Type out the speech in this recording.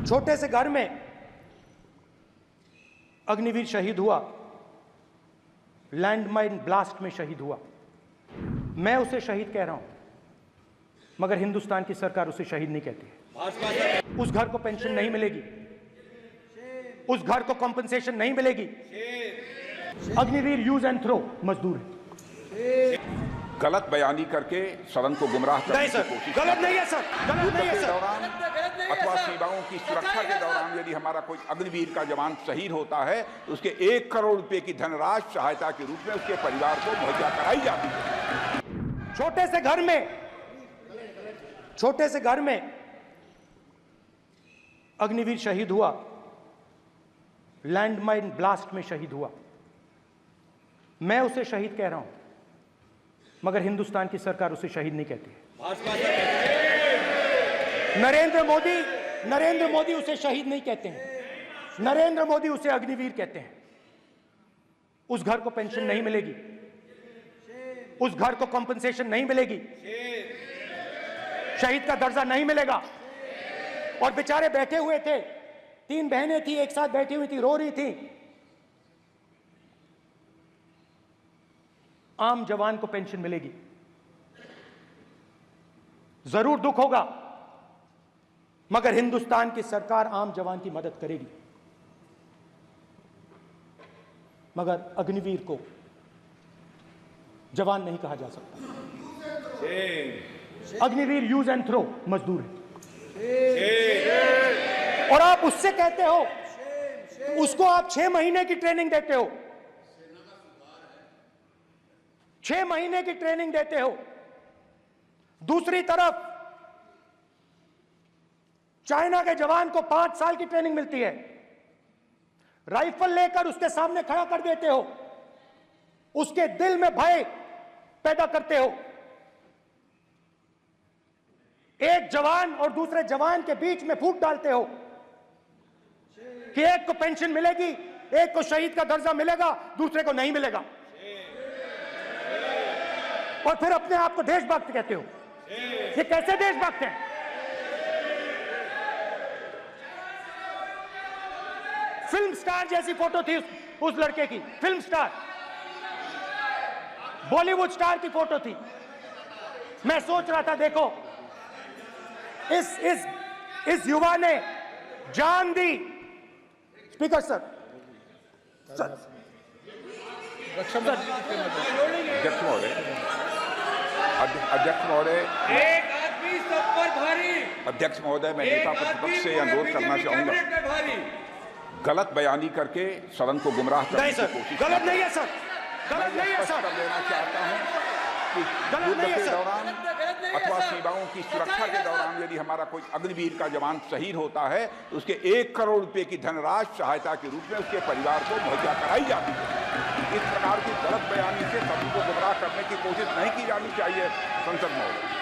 छोटे से घर में अग्निवीर शहीद हुआ, लैंडमाइन ब्लास्ट में शहीद हुआ। मैं उसे शहीद कह रहा हूं, मगर हिंदुस्तान की सरकार उसे शहीद नहीं कहती है। उस घर को पेंशन नहीं मिलेगी, उस घर को कॉम्पेंसेशन नहीं मिलेगी। अग्निवीर यूज एंड थ्रो मजदूर है। गलत बयानी करके सदन को गुमराह करने की कोशिश गलत नहीं है सर, गलत नहीं है सर। दौरान अथवा सीमाओं की सुरक्षा के दौरान यदि हमारा कोई अग्निवीर का जवान शहीद होता है तो उसके 1 करोड़ रुपए की धनराशि सहायता के रूप में उसके परिवार को मुहैया कराई जाती है। छोटे से घर में अग्निवीर शहीद हुआ, लैंडमाइन ब्लास्ट में शहीद हुआ। मैं उसे शहीद कह रहा हूं, मगर हिंदुस्तान की सरकार उसे शहीद नहीं कहती है। नरेंद्र मोदी उसे शहीद नहीं कहते हैं, नरेंद्र मोदी उसे अग्निवीर कहते हैं। उस घर को पेंशन नहीं मिलेगी, उस घर को कॉम्पेंसेशन नहीं मिलेगी, शहीद का दर्जा नहीं मिलेगा। और बेचारे बैठे हुए थे, 3 बहनें थी, एक साथ बैठी हुई थी, रो रही थी। आम जवान को पेंशन मिलेगी, जरूर दुख होगा, मगर हिंदुस्तान की सरकार आम जवान की मदद करेगी। मगर अग्निवीर को जवान नहीं कहा जा सकता। अग्निवीर यूज एंड थ्रो मजदूर है। और आप उससे कहते हो, उसको आप 6 महीने की ट्रेनिंग देते हो, 6 महीने की ट्रेनिंग देते हो। दूसरी तरफ चाइना के जवान को 5 साल की ट्रेनिंग मिलती है, राइफल लेकर उसके सामने खड़ा कर देते हो, उसके दिल में भय पैदा करते हो। एक जवान और दूसरे जवान के बीच में फूट डालते हो कि एक को पेंशन मिलेगी, एक को शहीद का दर्जा मिलेगा, दूसरे को नहीं मिलेगा। और फिर अपने आप को देशभक्त कहते हो। ये कैसे देशभक्त हैं? फिल्म स्टार जैसी फोटो थी उस लड़के की, फिल्म स्टार, बॉलीवुड स्टार की फोटो थी। मैं सोच रहा था, देखो इस युवा ने जान दी। स्पीकर सर, अध्यक्ष महोदय, एक आदमी सब पर भारी। अध्यक्ष महोदय, मैं नेता प्रतिपक्ष से अनुरोध करना चाहूंगा, गलत बयानी करके सदन को गुमराह करने की कोशिश गलत नहीं है सर, गलत नहीं है सर। लेना चाहता हूं कि युद्ध के दौरान अथवा सीमाओं की सुरक्षा के दौरान यदि हमारा कोई अग्निवीर का जवान शहीद होता है तो उसके 1 करोड़ रुपए की धनराशि सहायता के रूप में उसके परिवार को मुहैया कराई जाती है। इस प्रकार की गलत बयानी से सभी को गुमराह करने की कोशिश नहीं की जानी चाहिए। संसद महोदय।